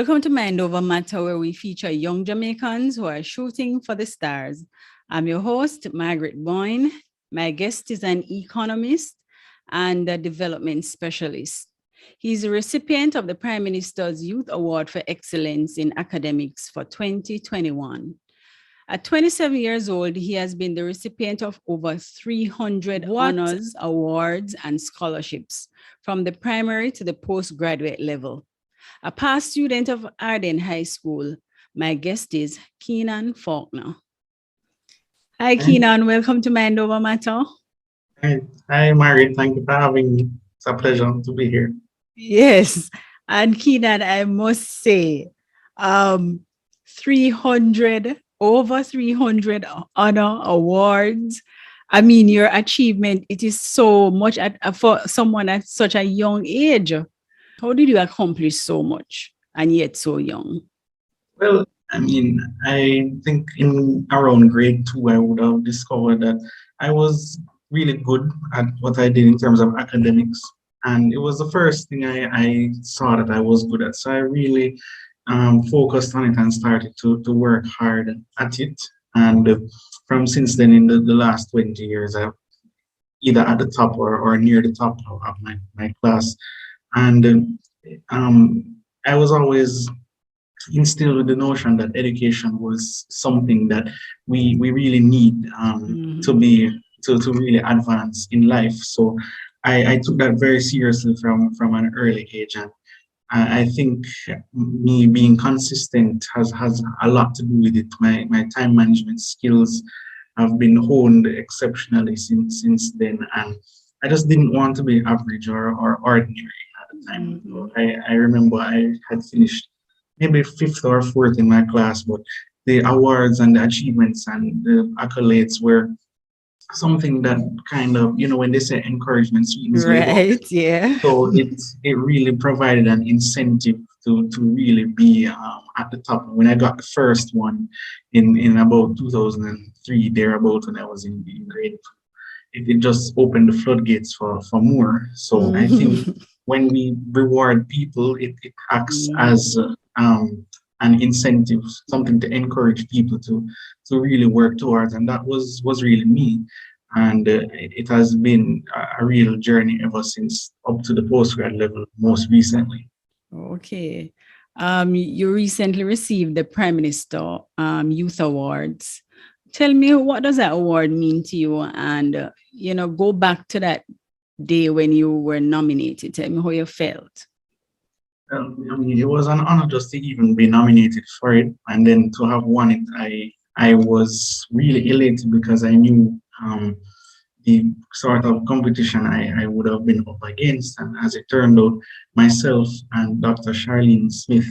Welcome to Mind Over Matter, where we feature young Jamaicans who are shooting for the stars. I'm your host, Margaret Boyne. My guest is an economist and a development specialist. He's a recipient of the Prime Minister's Youth Award for Excellence in Academics for 2021. At 27 years old, he has been the recipient of over 300 honors, awards, and scholarships from the primary to the postgraduate level. A past student of Ardenne High School, my guest is Keenan Falconer. Hi, Keenan. Welcome to Mind Over Matter. Hi, Margaret. Thank you for having me. It's a pleasure to be here. Yes. And Keenan, I must say, over 300 honor awards. I mean, your achievement, it is so much for someone at such a young age. How did you accomplish so much and yet so young? Well, I think in around grade 2, I would have discovered that I was really good at what I did in terms of academics. And it was the first thing I saw that I was good at. So I really focused on it and started to work hard at it. And from since then, in the last 20 years, I've either at the top or near the top of my class. And I was always instilled with the notion that education was something that we really need to really advance in life. So I took that very seriously from an early age, and I think me being consistent has a lot to do with it. My time management skills have been honed exceptionally since then, and I just didn't want to be average or ordinary at the time. So I remember I had finished maybe 5th or 4th in my class, but the awards and the achievements and the accolades were something that kind of, when they say encouragement sweetens the right, yeah. So it really provided an incentive to really be at the top. When I got the first one in about 2003, thereabout, when I was in grade 2, it just opened the floodgates for more. So I think when we reward people, it acts as an incentive, something to encourage people to really work towards, and that was really me. And it has been a real journey ever since, up to the postgrad level most recently. Okay. You recently received the Prime Minister Youth Awards. Tell me, what does that award mean to you? And, go back to that day when you were nominated. Tell me how you felt. It was an honor just to even be nominated for it, and then to have won it. I was really elated because I knew the sort of competition I would have been up against. And as it turned out, myself and Dr. Charlene Smith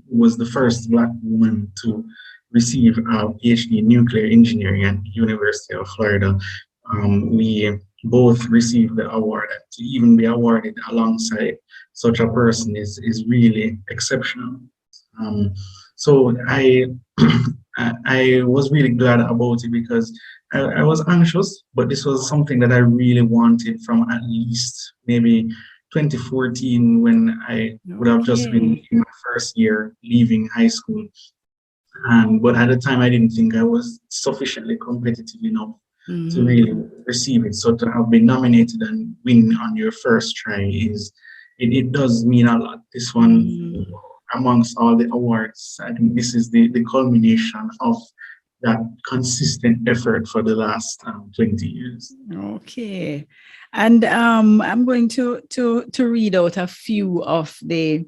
was the first Black woman to receive a PhD in nuclear engineering at the University of Florida. We both received the award. To even be awarded alongside such a person is really exceptional. So I was really glad about it because I was anxious, but this was something that I really wanted from at least maybe 2014, when I would have just been in my first year leaving high school. But at the time, I didn't think I was sufficiently competitive enough to really receive it. So to have been nominated and win on your first try it does mean a lot. This one, amongst all the awards, I think this is the culmination of that consistent effort for the last 20 years. Okay. And I'm going to read out a few of the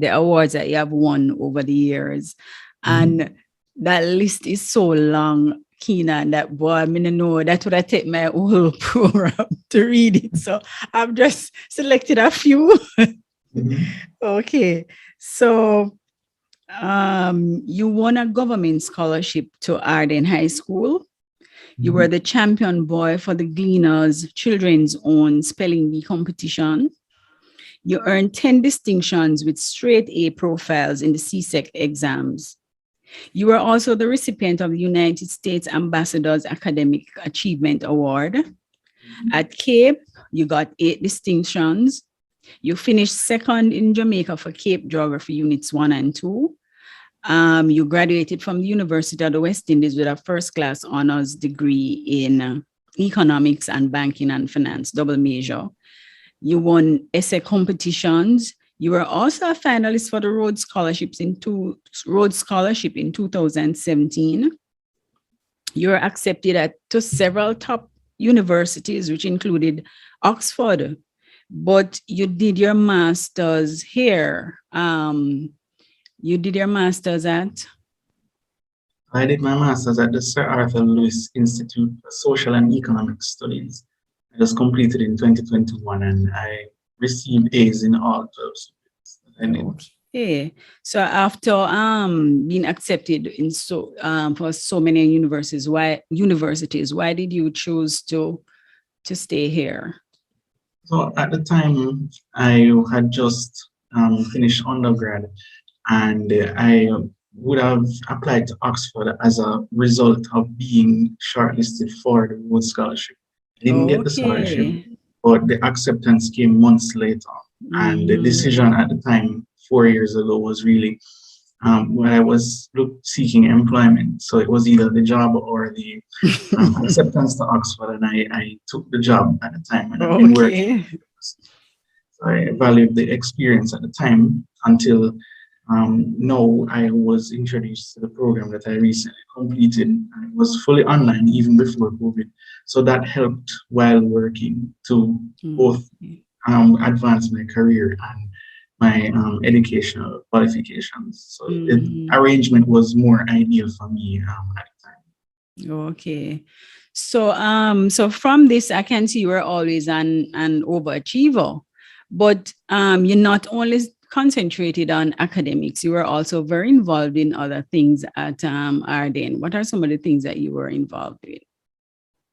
awards that you have won over the years. And that list is so long, Keenan, that boy, I mean, know that would I take my whole program to read it. So I've just selected a few. Okay. So you won a government scholarship to Ardenne High School. You were the champion boy for the Gleaners Children's Own Spelling Bee competition. You earned 10 distinctions with straight A profiles in the CSEC exams. You were also the recipient of the United States Ambassador's Academic Achievement Award. At Cape, you got 8 distinctions. You finished second in Jamaica for Cape Geography Units 1 and 2. You graduated from the University of the West Indies with a first-class honors degree in economics and banking and finance, double major. You won essay competitions. You were also a finalist for the Rhodes Scholarship in 2017. You were accepted to several top universities, which included Oxford, but you did your master's here. You did your master's at? I did my master's at the Sir Arthur Lewis Institute for Social and Economic Studies. It was completed in 2021, and I received A's in all 12 subjects. Okay. So after being accepted in for so many universities, why did you choose to stay here? So at the time, I had just finished undergrad, and I would have applied to Oxford as a result of being shortlisted for the Rhodes Scholarship. I didn't get the scholarship, but the acceptance came months later. And the decision at the time, 4 years ago, was really when I was seeking employment. So it was either the job or the acceptance to Oxford, and I took the job at the time, and I've been working. So I valued the experience at the time until now I was introduced to the program that I recently completed. It was fully online even before COVID. So that helped while working to both advance my career and my educational qualifications. So the arrangement was more ideal for me at the time. Okay. So so from this, I can see you were always an overachiever, but you're not only concentrated on academics, you were also very involved in other things at Ardenne. What are some of the things that you were involved with?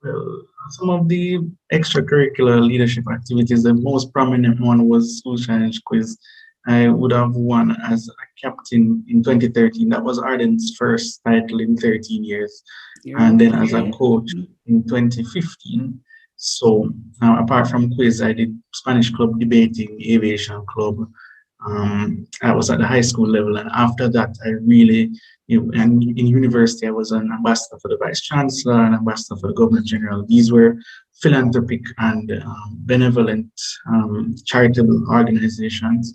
Well, some of the extracurricular leadership activities, the most prominent one was School Challenge Quiz. I would have won as a captain in 2013. That was Ardenne's first title in 13 years. And then as a coach in 2015. So apart from quiz, I did Spanish club, debating, aviation club. I was at the high school level, and after that, I really, and in university, I was an ambassador for the vice chancellor and ambassador for the governor general. These were philanthropic and benevolent charitable organizations.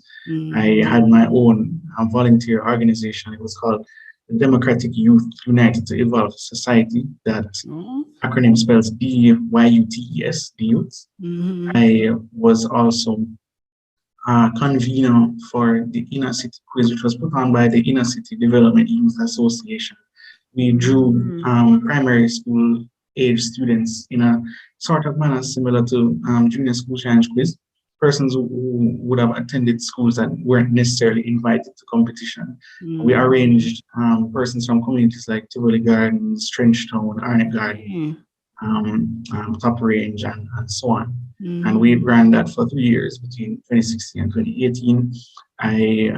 I had my own volunteer organization. It was called the Democratic Youth United to Evolve Society. That acronym spells DYUTES, the youth. I was also convener for the Inner City Quiz, which was put on by the Inner City Development Youth Association. We drew primary school age students in a sort of manner similar to junior school challenge quiz. Persons who would have attended schools that weren't necessarily invited to competition. We arranged persons from communities like Tivoli Gardens, Trenchtown, Arnett Garden, Top Range, and so on. And we ran that for 3 years between 2016 and 2018. I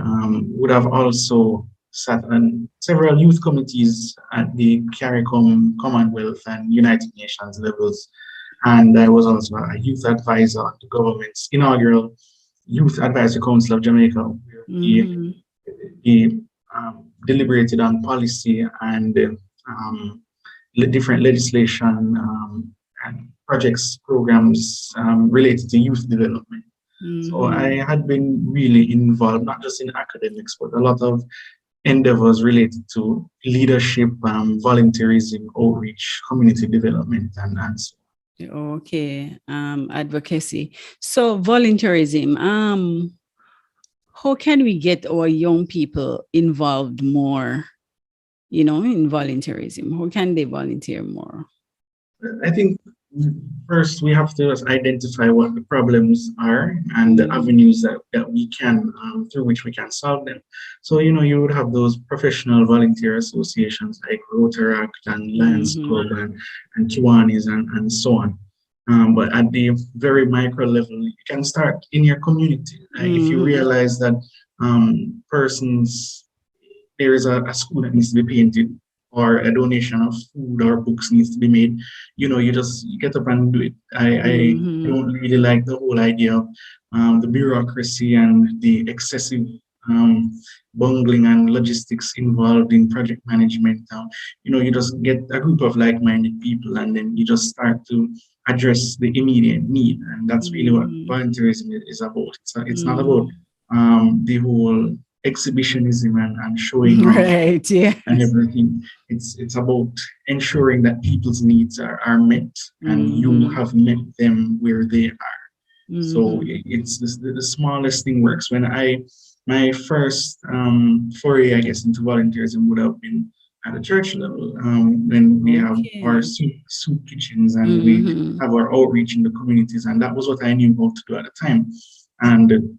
would have also sat on several youth committees at the CARICOM, Commonwealth, and United Nations levels. And I was also a youth advisor on the government's inaugural Youth Advisory Council of Jamaica, where we deliberated on policy and different legislation and projects, programs related to youth development. So I had been really involved, not just in academics, but a lot of endeavors related to leadership, volunteerism, outreach, community development, and so on. Okay, advocacy. So volunteerism, how can we get our young people involved more, in volunteerism? How can they volunteer more? I think first we have to identify what the problems are and the avenues that we can, through which we can solve them. So, you would have those professional volunteer associations like Rotaract and Lions Club and Kiwanis and so on. But at the very micro level, you can start in your community. If you realize that there is a school that needs to be painted, or a donation of food or books needs to be made, you just you get up and do it. I don't really like the whole idea of the bureaucracy and the excessive um, bungling and logistics involved in project management. You just get a group of like-minded people, and then you just start to address the immediate need, and that's really what volunteerism is about. It's not about the whole exhibitionism and showing off Right, yeah. and everything. It's about ensuring that people's needs are met, and you have met them where they are. So it's the smallest thing works. My first foray, I guess, into volunteerism would have been at the church level, when we have our soup kitchens and we have our outreach in the communities, and that was what I knew how to do at the time. And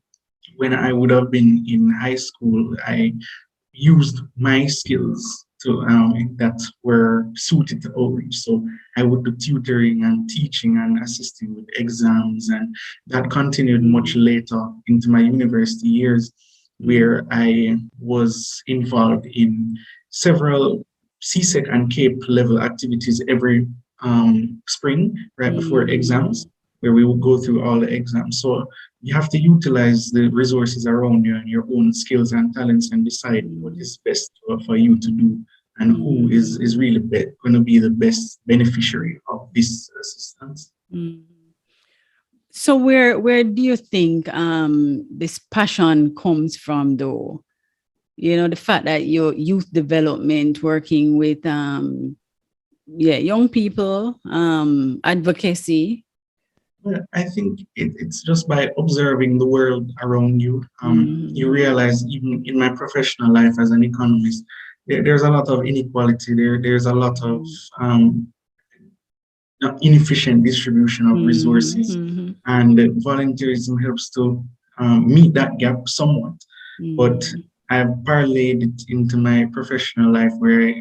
when I would have been in high school, I used my skills to that were suited to outreach. So I would do tutoring and teaching and assisting with exams, and that continued much later into my university years, where I was involved in several CSEC and CAPE level activities every spring, right before exams, where we would go through all the exams. So you have to utilize the resources around you and your own skills and talents and decide what is best for you to do and who is really going to be the best beneficiary of this assistance. So where do you think this passion comes from, though? The fact that your youth development, working with young people, advocacy. Well, I think it's just by observing the world around you. You realize, even in my professional life as an economist, there's a lot of inequality. There's a lot of inefficient distribution of resources, and volunteerism helps to meet that gap somewhat. But I've parlayed it into my professional life, where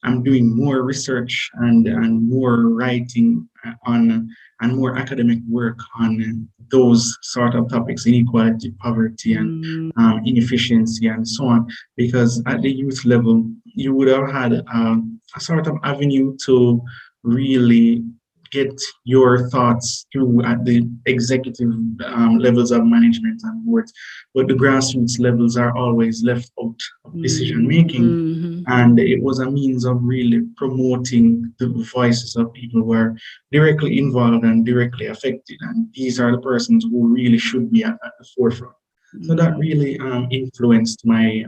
I'm doing more research and more writing on and more academic work on those sort of topics: inequality, poverty, and inefficiency, and so on. Because at the youth level, you would have had a sort of avenue to really get your thoughts through at the executive levels of management and boards, but the grassroots levels are always left out of decision making. And it was a means of really promoting the voices of people who are directly involved and directly affected, and these are the persons who really should be at the forefront. So that really influenced my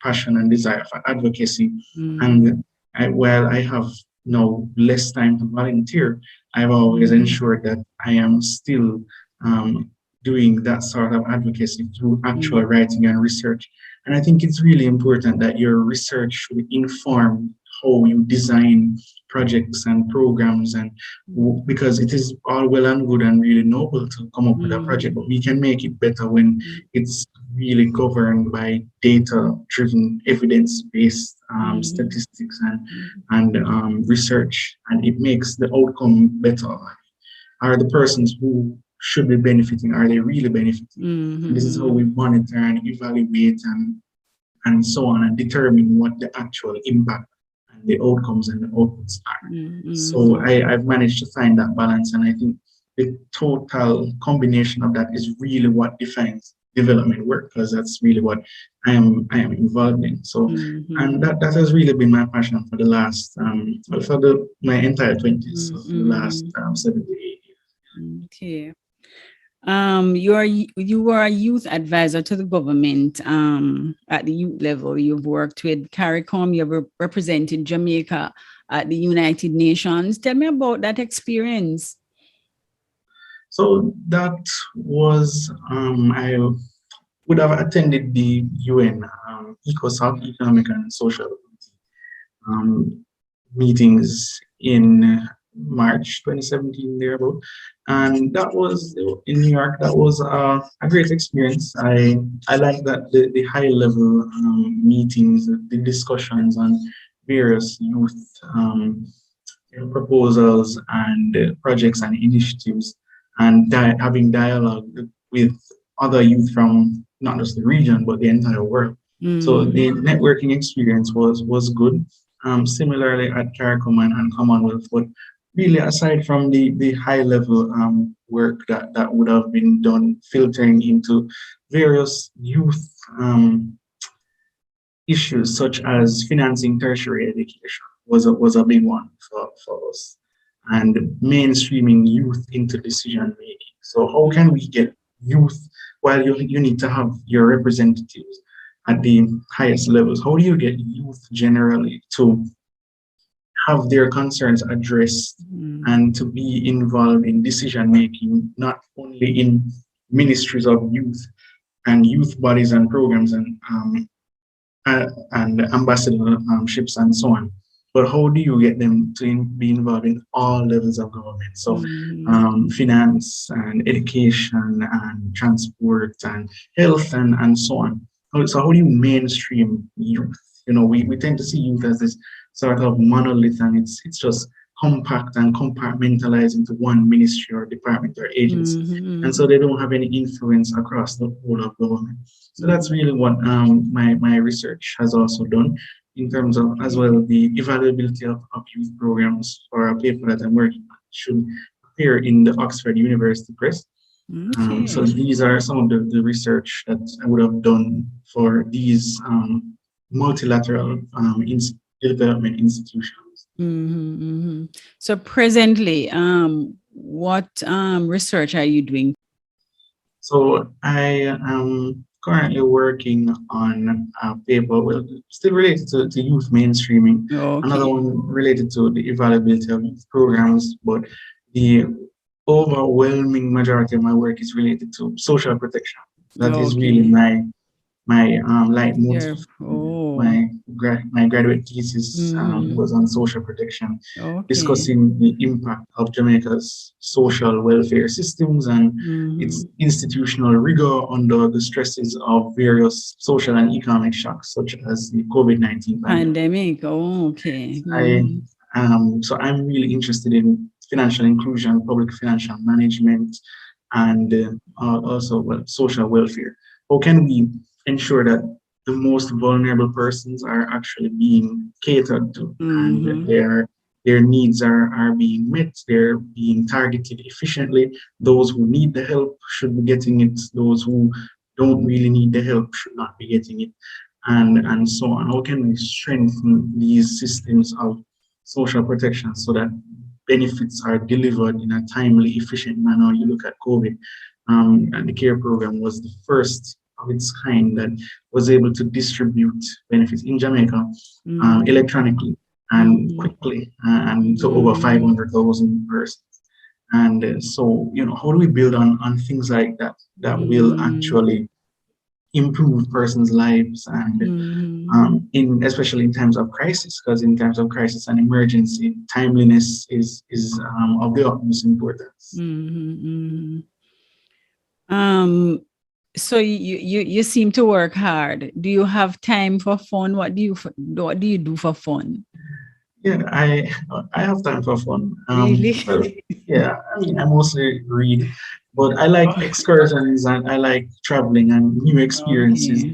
passion and desire for advocacy. And while I have now less time to volunteer, I've always ensured that I am still doing that sort of advocacy through actual writing and research. And I think it's really important that your research should inform how you design projects and programs, and because it is all well and good and really noble to come up with a project, but we can make it better when it's really governed by data-driven, evidence-based statistics and research, and it makes the outcome better. Are the persons who should be benefiting, are they really benefiting? This is how we monitor and evaluate and so on, and determine what the actual impact and the outcomes and the outputs are. So I've managed to find that balance, and I think the total combination of that is really what defines development work, because that's really what I am involved in. So and that has really been my passion for the last my entire 20s, so for the last 7 to 8 years. Okay. You were a youth advisor to the government at the youth level. You've worked with CARICOM. You've represented Jamaica at the United Nations. Tell me about that experience. So that was I would have attended the UN ECOSOC, Economic and Social meetings in March 2017, thereabout, and that was in New York. That was a great experience. I like that the high level meetings, the discussions on various youth proposals and projects and initiatives, and having dialogue with other youth from not just the region but the entire world. So the networking experience was good. similarly at CARICOM and Commonwealth. But really, aside from the high level work that would have been done, filtering into various youth issues such as financing tertiary education was a big one for us, and mainstreaming youth into decision making. So how can we get youth, while you need to have your representatives at the highest levels, how do you get youth generally to have their concerns addressed and to be involved in decision making, not only in ministries of youth and youth bodies and programs and ambassadorships and so on. But how do you get them to be involved in all levels of government? So finance and education and transport and health and so on. So how do you mainstream youth? You know, we tend to see youth as this sort of monolith, and it's just compact and compartmentalized into one ministry or department or agency. And so they don't have any influence across the whole of government. So that's really what my research has also done in terms of, as well, the evaluability of youth programs, for a paper that I'm working on. It should appear in the Oxford University Press. So these are some of the research that I would have done for these multilateral development institutions. So presently, what research are you doing? So I am currently working on a paper, well, still related to youth mainstreaming. Another one related to the evaluability of youth programs, but the overwhelming majority of my work is related to social protection. That is really my leitmotif. My graduate thesis was on social protection, discussing the impact of Jamaica's social welfare systems and its institutional rigor under the stresses of various social and economic shocks, such as the COVID-19 pandemic. So I'm really interested in financial inclusion, public financial management, and also social welfare. How can we ensure that the most vulnerable persons are actually being catered to, and their needs are being met, they're being targeted efficiently? Those who need the help should be getting it, those who don't really need the help should not be getting it, and so on. How can we strengthen these systems of social protection so that benefits are delivered in a timely, efficient manner? You look at COVID, and the CARE program was the first of its kind that was able to distribute benefits in Jamaica electronically and quickly, and to over 500,000 persons. And so, you know, how do we build on things like that will actually improve persons' lives, and especially in times of crisis, because in times of crisis and emergency, timeliness is of the utmost importance. So you seem to work hard. Do you have time for fun? What do you do for fun? Yeah, I have time for fun. Really? Well, yeah, I mean, I mostly read, but I like excursions and I like traveling and new experiences.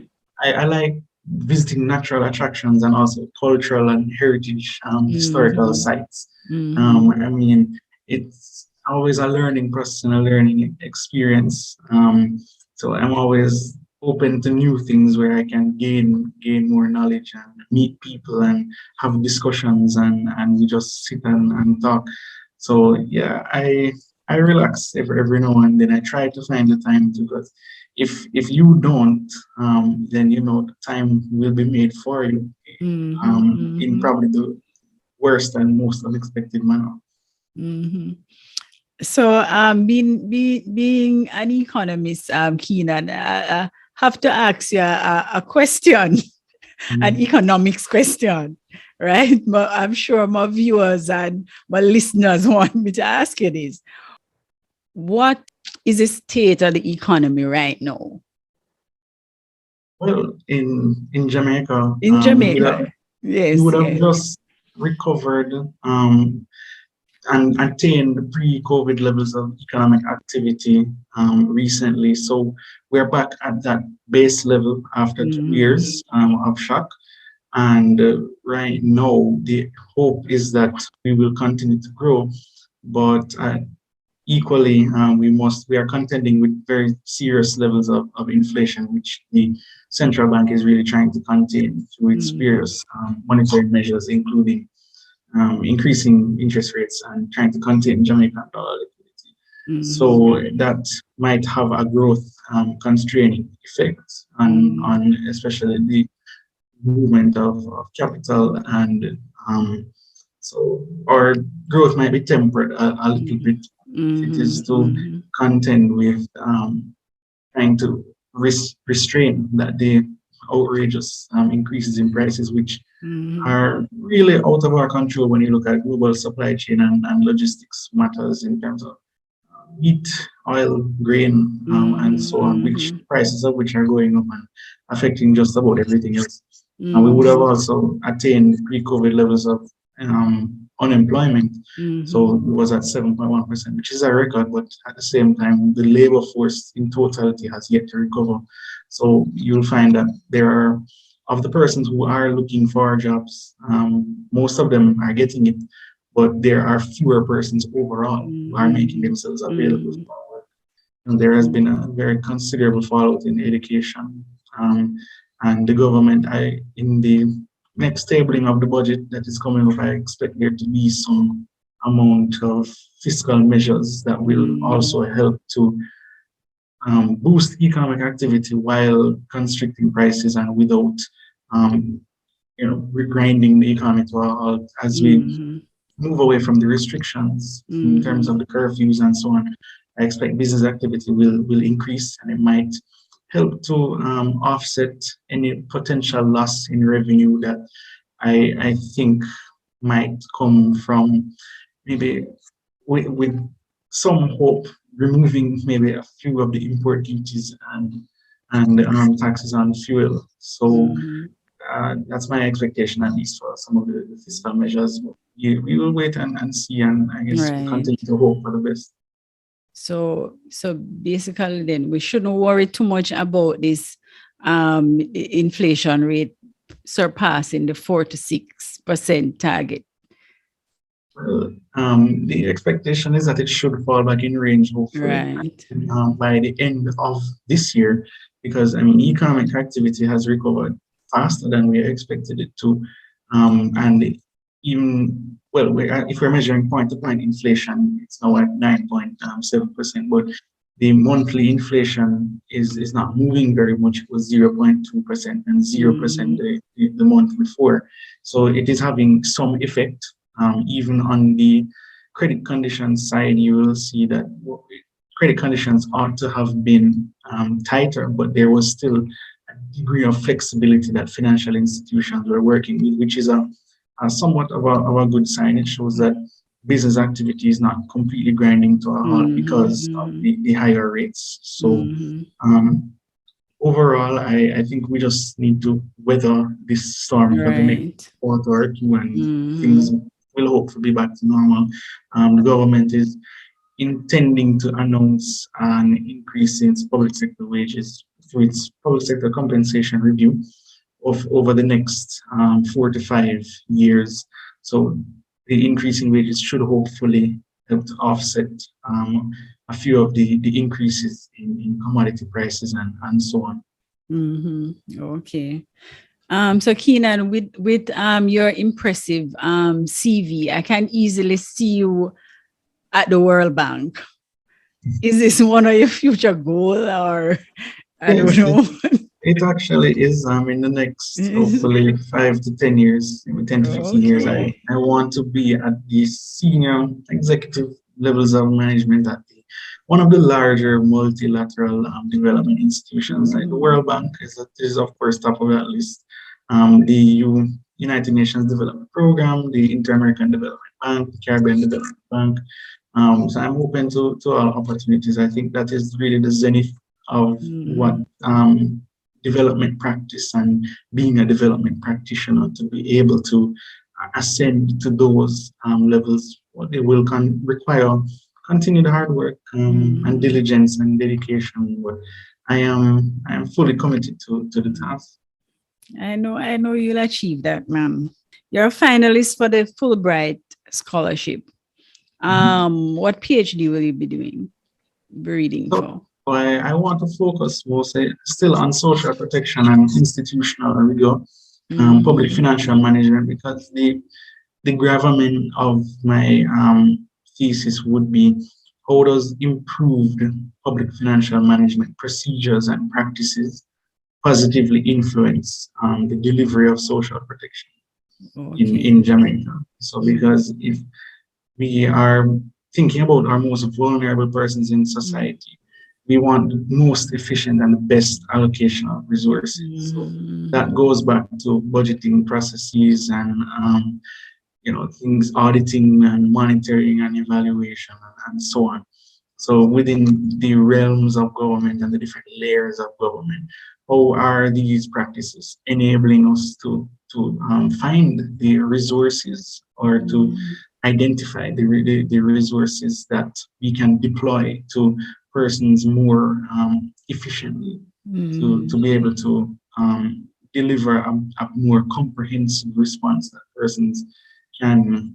I like visiting natural attractions and also cultural and heritage historical sites. I mean, it's always a learning process and a learning experience. So I'm always open to new things where I can gain more knowledge and meet people and have discussions, and we just sit and talk. So yeah, I relax every now and then. I try to find the time to, because if you don't, then you know the time will be made for you in probably the worst and most unexpected manner. So being an economist, Keenan, I have to ask you a question, an economics question, right? But I'm sure my viewers and my listeners want me to ask you this. What is the state of the economy right now? Well, in Jamaica, yes, you would have just recovered and attained the pre-COVID levels of economic activity recently. So we're back at that base level after 2 years of shock. And right now, the hope is that we will continue to grow, but equally, we are contending with very serious levels of inflation, which the central bank is really trying to contain through its various monetary measures, including increasing interest rates and trying to contain Jamaican dollar liquidity. So that might have a growth constraining effect on especially the movement of capital, and so our growth might be tempered a little bit. It is to contend with trying to restrain the outrageous increases in prices, which are really out of our control when you look at global supply chain and logistics matters in terms of wheat, oil, grain, and so on, which prices of which are going up and affecting just about everything else. And we would have also attained pre-COVID levels of unemployment. So it was at 7.1%, which is a record, but at the same time, the labor force in totality has yet to recover. So you'll find that there are, of the persons who are looking for jobs, most of them are getting it, but there are fewer persons overall who are making themselves available for work. And there has been a very considerable fallout in education. And the government, in the next tabling of the budget that is coming up, I expect there to be some amount of fiscal measures that will also help to boost economic activity while constricting prices and without, grinding the economy to a halt as we move away from the restrictions in terms of the curfews and so on. I expect business activity will increase, and it might help to offset any potential loss in revenue that I think might come from maybe with some hope removing maybe a few of the import duties and taxes on fuel. So that's my expectation, at least for some of the fiscal measures. We will wait and see, and I guess we continue to hope for the best. So basically, then we shouldn't worry too much about this inflation rate surpassing the 4 to 6% target. Well, the expectation is that it should fall back in range, hopefully, by the end of this year, because economic activity has recovered faster than we expected it to, and even if we're measuring point-to-point inflation, it's now at 9.7%, but the monthly inflation is not moving very much. It was 0.2% and 0% the month before. So it is having some effect. Even on the credit conditions side, you will see that credit conditions ought to have been tighter, but there was still a degree of flexibility that financial institutions were working with, which is somewhat of a good sign. It shows that business activity is not completely grinding to a halt because of the higher rates. So overall, I think we just need to weather this storm for the next quarter or two, and things will hopefully be back to normal. The government is intending to announce an increase in public sector wages through its public sector compensation review of over the next 4 to 5 years. So the increase in wages should hopefully help to offset a few of the increases in commodity prices and so on. Okay. So Keenan, with your impressive CV, I can easily see you at the World Bank. Is this one of your future goals, or I don't know? It actually is. In the next hopefully 5 to 10 years, maybe 10 to 15 years, I want to be at the senior executive levels of management at one of the larger multilateral development institutions. Like the World Bank is of course top of that list. The United Nations Development Program, the Inter-American Development Bank, the Caribbean Development Bank. So I'm open to all opportunities. I think that is really the zenith of what development practice and being a development practitioner, to be able to ascend to those levels. What they will require continued hard work and diligence and dedication. But I am fully committed to the task. I know you'll achieve that, ma'am. You're a finalist for the Fulbright scholarship. What PhD will you be reading for? So I want to focus mostly still on social protection and institutional rigor, public financial management, because the gravamen of my thesis would be how does improved public financial management procedures and practices positively influence the delivery of social protection in Jamaica. So because if we are thinking about our most vulnerable persons in society, we want the most efficient and the best allocation of resources. So that goes back to budgeting processes and things, auditing and monitoring and evaluation and so on. So within the realms of government and the different layers of government, how are these practices enabling us to find the resources or to identify the resources that we can deploy to persons more efficiently to be able to deliver a more comprehensive response that persons can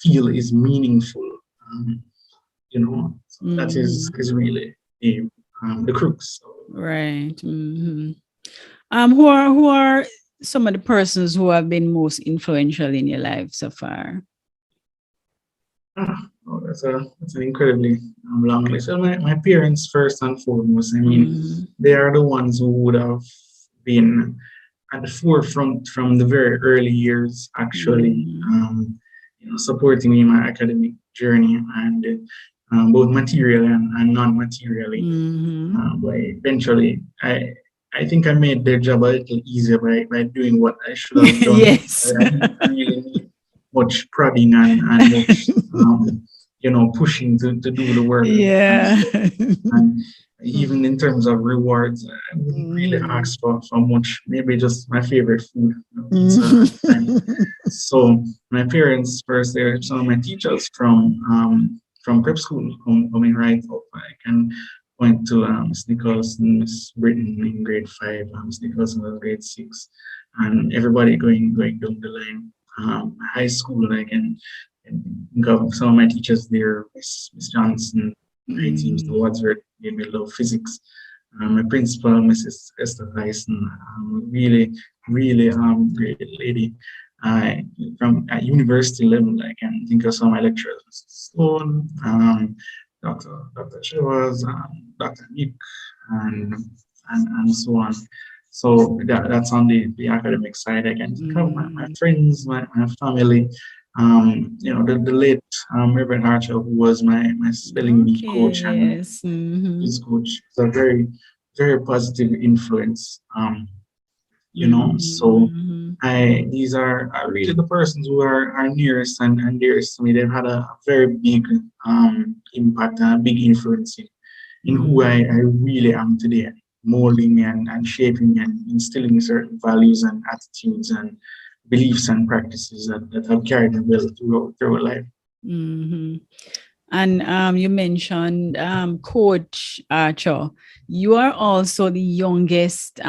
feel is meaningful. So that is really the crux. Right. Who are some of the persons who have been most influential in your life so far? That's an incredibly long list. So my parents, first and foremost, I mean, they are the ones who would have been at the forefront from the very early years, actually, supporting me in my academic journey, and both materially and non-materially. But eventually, I think I made their job a little easier by doing what I should have done. Yes. I didn't really need much prodding and much, pushing to do the work. Yeah. And even in terms of rewards, I wouldn't really ask for much, maybe just my favorite food. So my parents first, they're some of my teachers from prep school coming right up. I can point to Miss Nicholson, Miss Britton in grade 5, Miss Nicholson was grade 6, and everybody going down the line. High school, I can think of some of my teachers there, Miss Johnson, Mr. Wadsworth, made me love physics. My principal, Mrs. Esther Tyson, really great lady. From at university level, I can think of some of my lecturers, Mrs. Stone, Dr. Shivers, Dr. Nick, and so on. So that's on the academic side. I can think of my friends, my family. The late Reverend Archer, who was my spelling bee coach and his coach, is a very, very positive influence. So these are really the persons who are nearest and dearest to me. They've had a very big impact and a big influence in who I really am today, molding me and shaping me and instilling certain values and attitudes and beliefs and practices that have carried me well through life. And you mentioned Coach Archer. You are also the youngest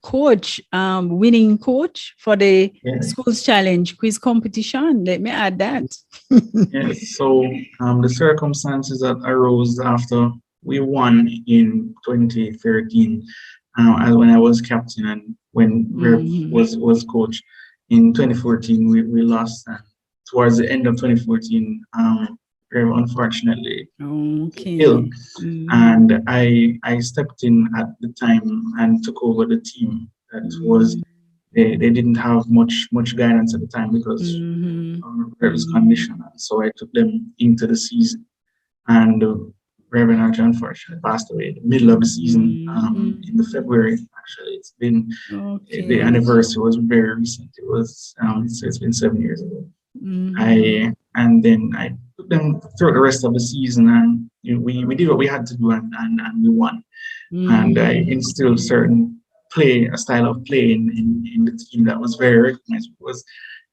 coach, winning coach for the Schools Challenge quiz competition. Let me add that. Yes, so the circumstances that arose after we won in 2013, when I was captain and when Rev was coach. In 2014, we lost. Towards the end of 2014, Rev unfortunately ill, and I stepped in at the time and took over the team. That was they didn't have much guidance at the time because of Rev's condition, so I took them into the season. And Reverend Archer unfortunately passed away in the middle of the season in the February. Actually, it's been the anniversary was very recent. It was it's been 7 years ago. And then I took them through the rest of the season, and we did what we had to do, and we won. And I instilled a style of play in the team that was very recognized. It was,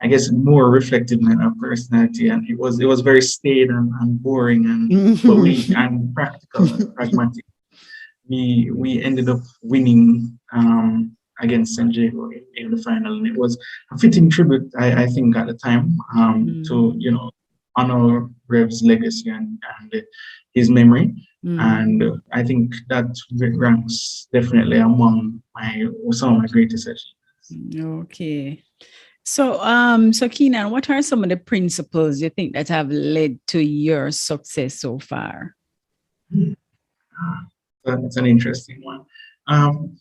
I guess, more reflective in our personality, and it was very staid and boring and practical and pragmatic. We ended up winning against San Diego in the final, and it was a fitting tribute, I think, at the time, to honor Rev's legacy and his memory. And I think that ranks definitely among some of my greatest achievements. Okay. So, so Keenan, what are some of the principles you think that have led to your success so far? That's an interesting one.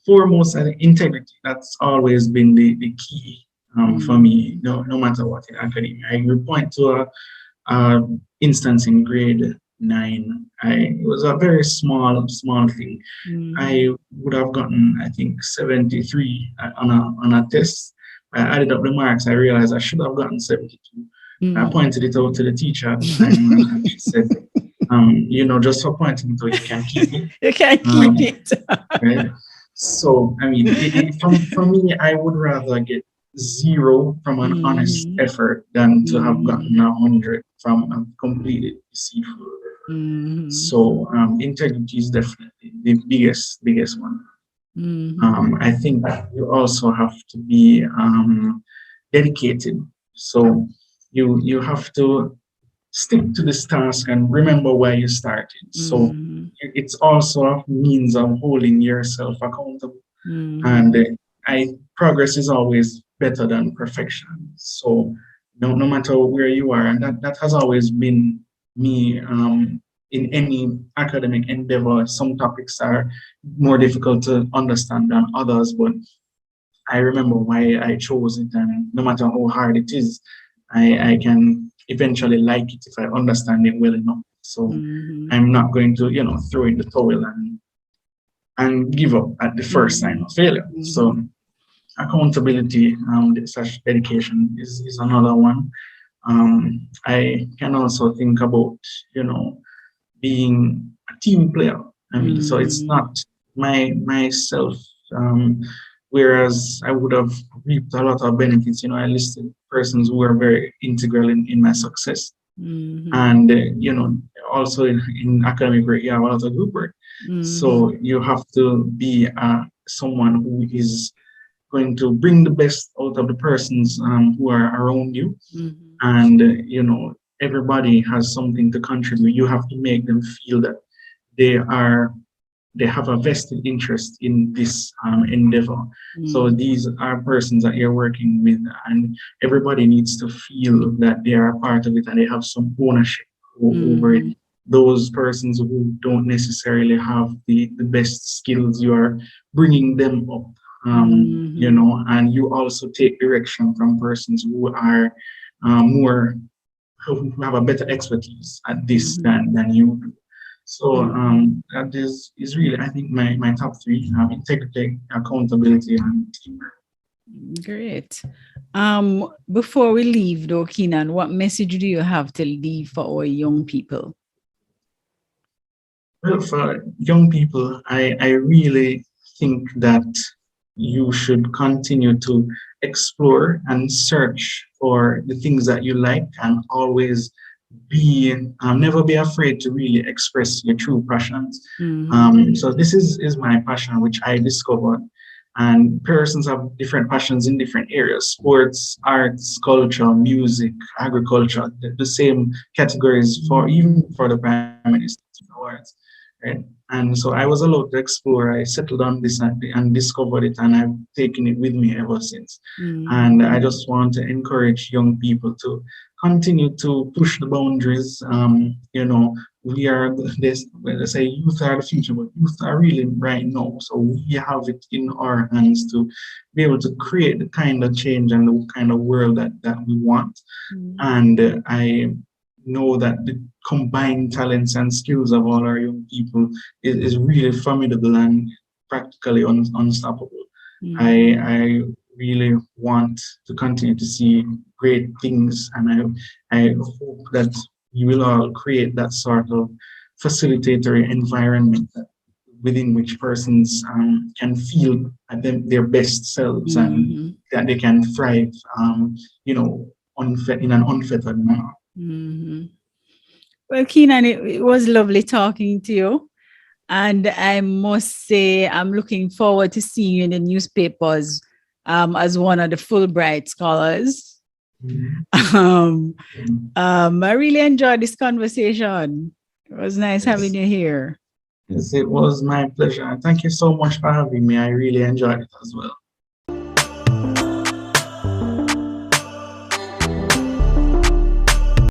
Foremost, I think integrity. That's always been the key for me, no matter what in academia. I will point to a instance in grade 9. It was a very small thing. I would have gotten, I think, 73 on a test. I added up the marks. I realized I should have gotten 72. I pointed it out to the teacher at the time, and she said, just for pointing it out, you can keep it. You can keep it. Right? So, I mean, for me, I would rather get 0 from an honest effort than to have gotten 100 from a completely deceitful. So, integrity is definitely the biggest one. I think you also have to be dedicated. So you have to stick to this task and remember why you started. So it's also a means of holding yourself accountable. And progress is always better than perfection. So no matter where you are, and that has always been me in any academic endeavor. Some topics are more difficult to understand than others, but I remember why I chose it, and no matter how hard it is, I can eventually like it if I understand it well enough. So I'm not going to, throw in the towel and give up at the first sign of failure. So accountability, such dedication is another one. I can also think about, being a team player. I mean, so it's not myself, whereas I would have reaped a lot of benefits. I listed persons who are very integral in my success. And, also in academic work, you have a lot of group work. So you have to be someone who is going to bring the best out of the persons who are around you. And, everybody has something to contribute. You have to make them feel that they have a vested interest in this endeavor. So these are persons that you're working with, and everybody needs to feel that they are a part of it and they have some ownership over it. Those persons who don't necessarily have the best skills, you are bringing them up, and you also take direction from persons who are who have a better expertise at this than you do. So that is really, I think, my top 3: integrity, accountability, and teamwork. Great. Before we leave, though, Keenan, what message do you have to leave for our young people? Well, for young people, I really think that you should continue to explore and search for the things that you like, and always never be afraid to really express your true passions. So this is my passion, which I discovered. And persons have different passions in different areas: sports, arts, culture, music, agriculture, the same categories even for the Prime Minister's awards. Right? And so I was allowed to explore. I settled on this and discovered it, and I've taken it with me ever since. And I just want to encourage young people to continue to push the boundaries. We are they say youth are the future, but youth are really right now. So we have it in our hands to be able to create the kind of change and the kind of world that we want. And I know that the combined talents and skills of all our young people is really formidable and practically unstoppable. I really want to continue to see great things, and I hope that you will all create that sort of facilitatory environment within which persons can feel their best selves and that they can thrive, in an unfettered manner. Well, Keenan, it was lovely talking to you. And I must say, I'm looking forward to seeing you in the newspapers as one of the Fulbright scholars. I really enjoyed this conversation. It was nice having you here. Yes, it was my pleasure. Thank you so much for having me. I really enjoyed it as well.